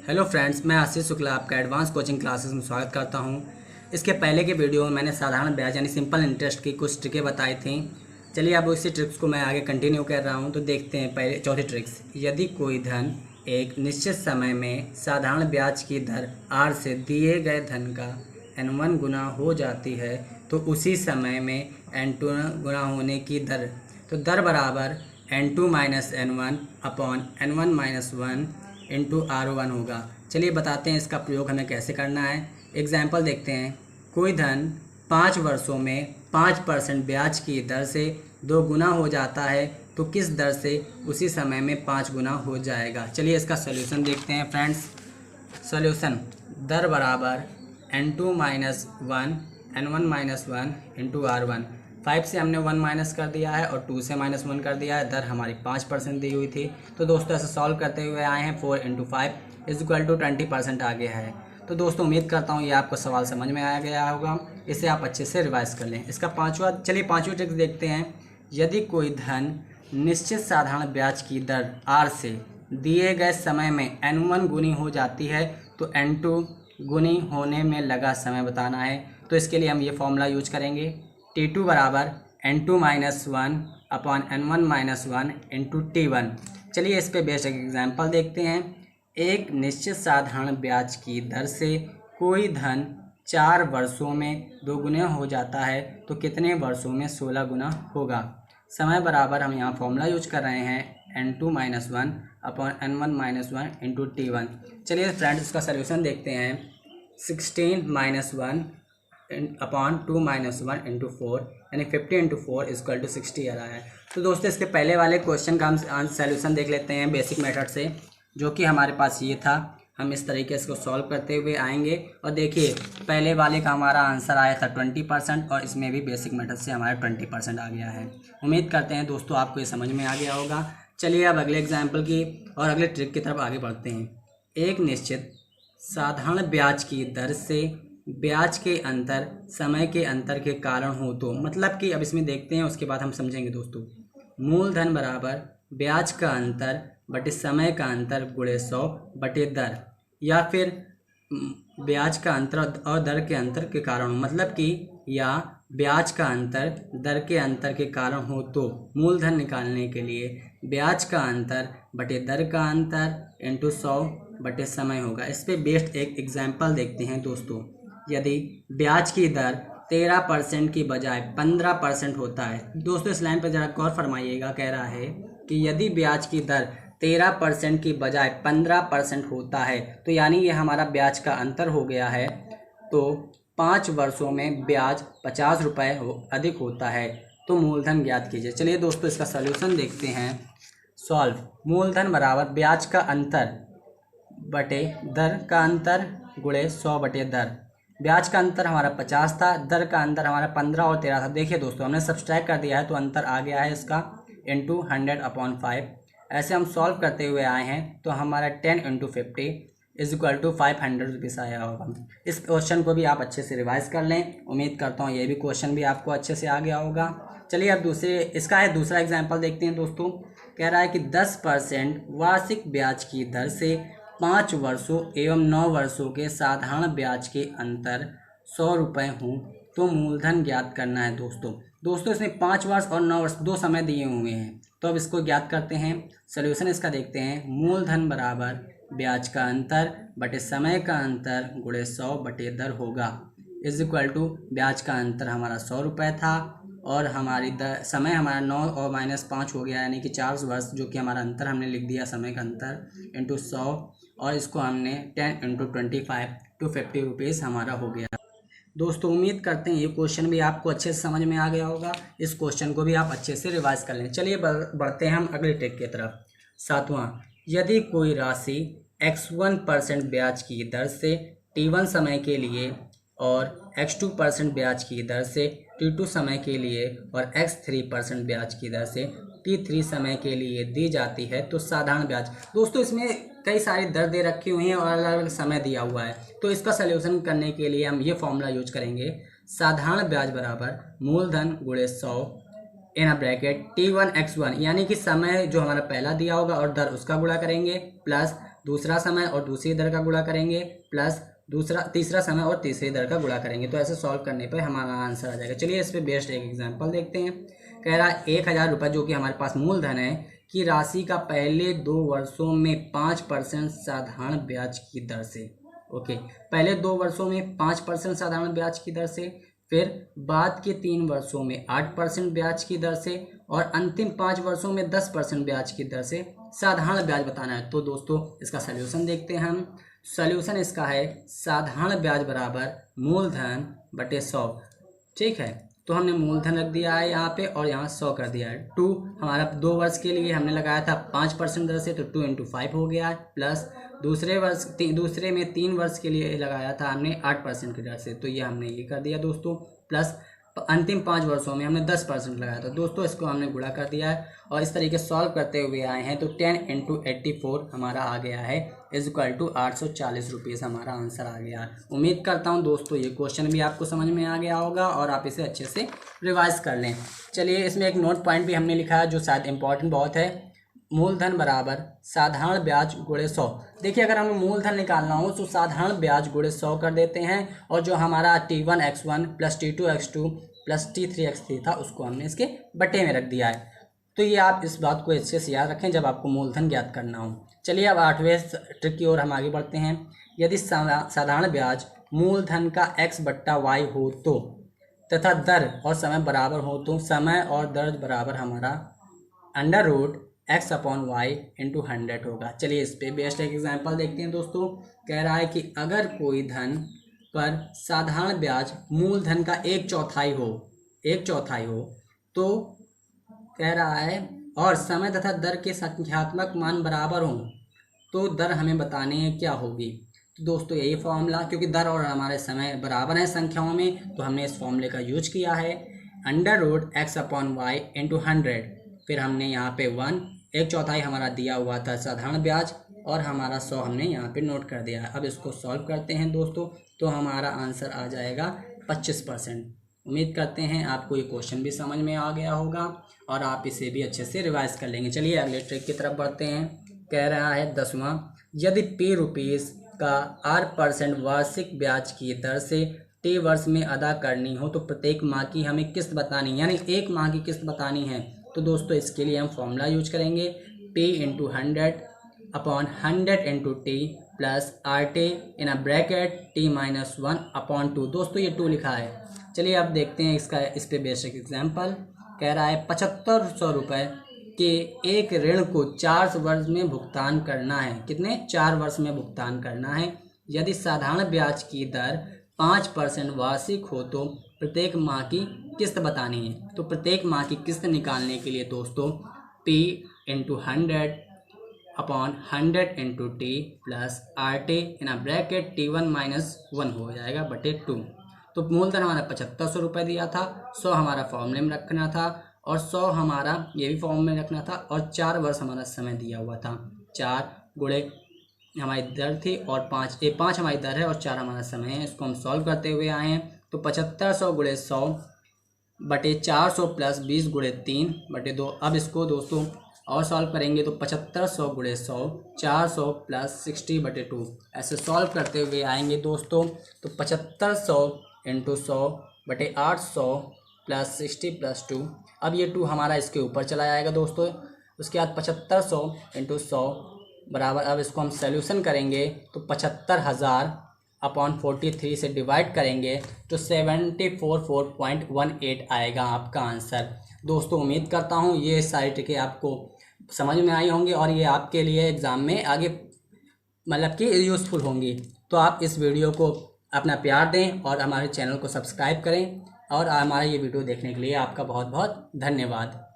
Hello friends, मैं आशीष शुक्ला आपका advance coaching classes में स्वागत करता हूं। इसके पहले के वीडियो में मैंने साधारण ब्याज यानी सिंपल इंटरेस्ट की कुछ ट्रिकें बताई थी। चलिए अब उसी ट्रिक्स को मैं आगे कंटिन्यू कर रहा हूं। तो देखते हैं पहले चौथी ट्रिक्स। यदि कोई धन एक निश्चित समय में साधारण ब्याज की दर r से दिए गए धन का n1 गुना हो जाती है तो उसी समय में n2 गुना होने की दर, तो दर बराबर n2 minus n1 upon n1 minus 1 into R1 होगा। चलिए बताते हैं इसका प्रयोग हमें कैसे करना है। एग्जाम्पल देखते हैं। कोई धन 5 वर्षों में 5% ब्याज की दर से 2 गुना हो जाता है तो किस दर से उसी समय में 5 गुना हो जाएगा। चलिए इसका सॉल्यूशन देखते हैं फ्रेंड्स। सॉल्यूशन दर बराबर n2 minus 1 n1 minus 1 into R1। 5 से हमने 1 माइनस कर दिया है और 2 से माइनस 1 कर दिया है। दर हमारी 5% दी हुई थी। तो दोस्तों ऐसे सॉल्व करते हुए आए हैं 4 इंटू 5 इज इक्वल टू 20% आ गया है। तो दोस्तों उम्मीद करता हूँ ये आपको सवाल समझ में आ गया होगा। इसे आप अच्छे से रिवाइज कर लें। इसका पाँचवीं ट्रिक देखते हैं। यदि कोई धन निश्चित साधारण ब्याज की दर r से दिए गए समय में n1 गुनी हो जाती है तो n2 गुनी होने में लगा समय बताना है। तो इसके लिए हम ये फॉर्मूला यूज करेंगे। T2 बराबर n2 minus 1 upon n1 minus 1 into T1। चलिए इस पे बेस्ड एग्जाम्पल देखते हैं। एक निश्चित साधारण ब्याज की दर से कोई धन 4 वर्षों में 2 गुना हो जाता है तो कितने वर्षों में 16 गुना होगा। समय बराबर हम यहाँ फॉर्मूला यूज कर रहे हैं n2 minus 1 upon n1 minus 1 into T1। चलिए फ्रेंड्स इसका सलूशन देखते हैं। 16 माइनस 1 अपॉन 2 माइनस 1 इंटू 4 यानी 50 इंटू 4 इक्वल टू 60 आ रहा है। तो दोस्तों इसके पहले वाले क्वेश्चन का हम सॉल्यूशन देख लेते हैं बेसिक मेथड से, जो कि हमारे पास ये था। हम इस तरीके से इसको सॉल्व करते हुए आएंगे और देखिए पहले वाले का हमारा आंसर आया था 20% और इसमें भी बेसिक मेथड से हमारा 20% आ गया है। उम्मीद करते हैं दोस्तों आपको ये समझ में आ गया होगा। चलिए अब अगले एग्जाम्पल की और अगले ट्रिक की तरफ आगे बढ़ते हैं। एक निश्चित साधारण ब्याज की दर से ब्याज के अंतर समय के अंतर के कारण हो तो, मतलब कि अब इसमें देखते हैं उसके बाद हम समझेंगे दोस्तों। मूलधन बराबर ब्याज का अंतर बटे समय का अंतर गुणे 100 बटे दर, या फिर ब्याज का अंतर और दर के अंतर के कारण, मतलब कि या ब्याज का अंतर दर के अंतर के कारण हो तो मूलधन निकालने के लिए ब्याज का अंतर बटे दर का अंतर इंटू 100 बटे समय होगा। इस पे बेस्ड एक एग्जाम्पल देखते हैं दोस्तों। यदि ब्याज की दर 13% की बजाय 15% होता है, दोस्तों इस लाइन पर जरा गौर फरमाइएगा। कह रहा है कि यदि ब्याज की दर 13% की बजाय 15% होता है तो यानी ये हमारा ब्याज का अंतर हो गया है। तो 5 वर्षों में ब्याज 50 रुपये अधिक होता है तो मूलधन ज्ञात कीजिए। चलिए दोस्तों इसका सलूशन देखते हैं। सॉल्व मूलधन बराबर ब्याज का अंतर बटे दर का अंतर गुणे 100 बटे दर। ब्याज का अंतर हमारा 50 था, दर का अंतर हमारा 15 और 13 था। देखिए दोस्तों हमने सब्सट्रैक्ट कर दिया है तो अंतर आ गया है इसका इंटू 100 अपॉन 5। ऐसे हम सॉल्व करते हुए आए हैं तो हमारा 10 into 50 is equal to 500 rupees आया होगा। इस क्वेश्चन को भी आप अच्छे से रिवाइज कर लें। उम्मीद करता हूँ ये भी क्वेश्चन भी आपको अच्छे से आ गया होगा। चलिए अब दूसरा एग्जाम्पल देखते हैं दोस्तों। कह रहा है कि 10% वार्षिक ब्याज की दर से 5 वर्षों एवं 9 वर्षों के साधारण ब्याज के अंतर 100 रुपये हों तो मूलधन ज्ञात करना है दोस्तों इसमें 5 वर्ष और 9 वर्ष 2 समय दिए हुए हैं। तो अब इसको ज्ञात करते हैं। सॉल्यूशन इसका देखते हैं। मूलधन बराबर ब्याज का अंतर बटे समय का अंतर गुणे 100 बटे दर होगा इज इक्वल टू ब्याज का अंतर हमारा 100 रुपये था और हमारी समय हमारा 9 और माइनस 5 हो गया यानी कि 4 वर्ष, जो कि हमारा अंतर हमने लिख दिया समय का अंतर इंटू 100 और इसको हमने 10 इंटू 25 टू 50 रुपीज़ हमारा हो गया। दोस्तों उम्मीद करते हैं ये क्वेश्चन भी आपको अच्छे से समझ में आ गया होगा। इस क्वेश्चन को भी आप अच्छे से रिवाइज कर लें। चलिए बढ़ते हैं हम अगले ट्रिक की तरफ। 7वां, यदि कोई राशि x1% ब्याज की दर से t1 समय के लिए और x2% ब्याज की दर से t2 समय के लिए और x3% ब्याज की दर से t3 समय के लिए दी जाती है तो साधारण ब्याज। दोस्तों इसमें कई सारी दर दे रखी हुई हैं और अलग अलग समय दिया हुआ है। तो इसका सलूशन करने के लिए हम ये फॉर्मूला यूज करेंगे। साधारण ब्याज बराबर मूलधन गुणे 100 इन ब्रैकेट T1 x1, यानी कि समय जो हमारा पहला दिया होगा और दर उसका गुणा करेंगे प्लस दूसरा समय और दूसरी दर का गुणा करेंगे प्लस तीसरा समय और तीसरी दर का गुणा करेंगे। तो ऐसे सॉल्व करने पर हमारा आंसर आ जाएगा। चलिए इस पे बेस्ड एक एग्जांपल देखते हैं। कह रहा है 1000 रुपये जो कि हमारे पास मूलधन है की राशि का पहले 2 वर्षों में 5% साधारण ब्याज की दर से। ओके, पहले 2 वर्षों में 5% साधारण ब्याज की दर से, फिर बाद के 3 वर्षों में 8% ब्याज की दर से और अंतिम 5 वर्षों में 10% ब्याज की दर से साधारण ब्याज बताना है। तो दोस्तों इसका सल्यूशन देखते हैं हम। सल्यूशन इसका है साधारण ब्याज बराबर मूलधन बटे 100। ठीक है, तो हमने मूलधन रख दिया है यहाँ पे और यहाँ 100 कर दिया है। 2 हमारा 2 वर्ष के लिए हमने लगाया था 5% दर से, तो 2 × 5 हो गया है, प्लस दूसरे में 3 वर्ष के लिए लगाया था हमने 8% की दर से, तो ये हमने ये कर दिया दोस्तों, प्लस अंतिम 5 वर्षों में हमने 10% लगाया था दोस्तों, इसको हमने गुणा कर दिया है और इस तरीके सॉल्व करते हुए आए हैं। तो 10 × 84 हमारा आ गया है = 840 रुपीज़ हमारा आंसर आ गया है। उम्मीद करता हूं दोस्तों ये क्वेश्चन भी आपको समझ में आ गया होगा और आप इसे अच्छे से रिवाइज कर लें। चलिए इसमें एक नोट पॉइंट भी हमने लिखा है जो शायद इंपॉर्टेंट बहुत है। मूलधन बराबर साधारण ब्याज गुणे 100। देखिए अगर हमें मूलधन निकालना हो तो साधारण ब्याज गुणे 100 कर देते हैं और जो हमारा T1x1 + T2x2 + T3x3 था उसको हमने इसके बटे में रख दिया है। तो ये आप इस बात को अच्छे से याद रखें जब आपको मूलधन ज्ञात करना हो। चलिए अब 8वें ट्रिक की ओर हम आगे बढ़ते हैं। यदि साधारण ब्याज मूलधन का x/y हो तो तथा दर और समय बराबर हो तो समय और दर बराबर हमारा √x/y × 100 होगा। चलिए इस पे बेस्ट एक एग्जांपल देखते हैं दोस्तों। कह रहा है कि अगर कोई धन पर साधारण ब्याज मूलधन का 1/4 हो तो कह रहा है और समय तथा दर के संख्यात्मक मान बराबर हों तो दर हमें बताने हैं क्या होगी। तो दोस्तों यही फॉर्मूला, क्योंकि दर और हमारे समय बराबर हैं संख्याओं में, तो हमने इस फॉर्मूले का यूज किया है √x/y × 100। फिर हमने यहाँ पे 1/4 हमारा दिया हुआ था साधारण ब्याज और हमारा 100 हमने यहाँ पे नोट कर दिया है। अब इसको सॉल्व करते हैं दोस्तों, तो हमारा आंसर आ जाएगा 25%। उम्मीद करते हैं आपको ये क्वेश्चन भी समझ में आ गया होगा और आप इसे भी अच्छे से रिवाइज कर लेंगे। चलिए अगले ट्रिक की तरफ बढ़ते हैं। कह रहा है 10वां, यदि P रुपीज़ का 8% वार्षिक ब्याज की दर से T वर्ष में अदा करनी हो तो प्रत्येक माह की हमें किस्त बतानी, यानी एक माह की किस्त बतानी है। तो दोस्तों इसके लिए हम फॉर्मूला यूज करेंगे P × 100/100 × T + RT (T-1/2)। दोस्तों ये 2 लिखा है। चलिए अब देखते हैं इस पे बेसिक एग्जांपल। कह रहा है 7500 रुपये के एक ऋण को 4 वर्ष में भुगतान करना है। कितने? 4 वर्ष में भुगतान करना है। यदि साधारण ब्याज की दर 5% वार्षिक हो तो प्रत्येक माह की किस्त बतानी है। तो प्रत्येक माह की किस्त निकालने के लिए दोस्तों P × 100/100 × T + RT (T1-1) हो जाएगा बटे 2। तो मूलधन हमारा 7500 रुपये दिया था, 100 हमारा फॉर्मूले में रखना था और 100 हमारा ये भी फॉर्म में रखना था और 4 वर्ष हमारा समय दिया हुआ था। 4 गुणे हमारी दर थी और 5 हमारी दर है और 4 हमारा समय है। इसको हम सॉल्व करते हुए आए हैं। तो 7500 × 100 बटे 400 + 20 × 3 बटे 2। अब इसको दोस्तों और सॉल्व करेंगे तो 7500 × 100 400 + 60 बटे 2। ऐसे सॉल्व करते हुए आएंगे दोस्तों। तो 7500 × 100 बटे 800 + 60 + 2। अब ये 2 हमारा इसके ऊपर चला जाएगा दोस्तों। उसके बाद 7500 × 100 बराबर, अब इसको हम सॉल्यूशन करेंगे तो 75,000/43 से डिवाइड करेंगे तो 744.18 आएगा आपका आंसर। दोस्तों उम्मीद करता हूँ ये सारी ट्रिकें आपको समझ में आई होंगी और ये आपके लिए एग्ज़ाम में आगे मतलब कि यूज़फुल होंगी। तो आप इस वीडियो को अपना प्यार दें और हमारे चैनल को सब्सक्राइब करें और हमारा ये वीडियो देखने के लिए आपका बहुत बहुत धन्यवाद।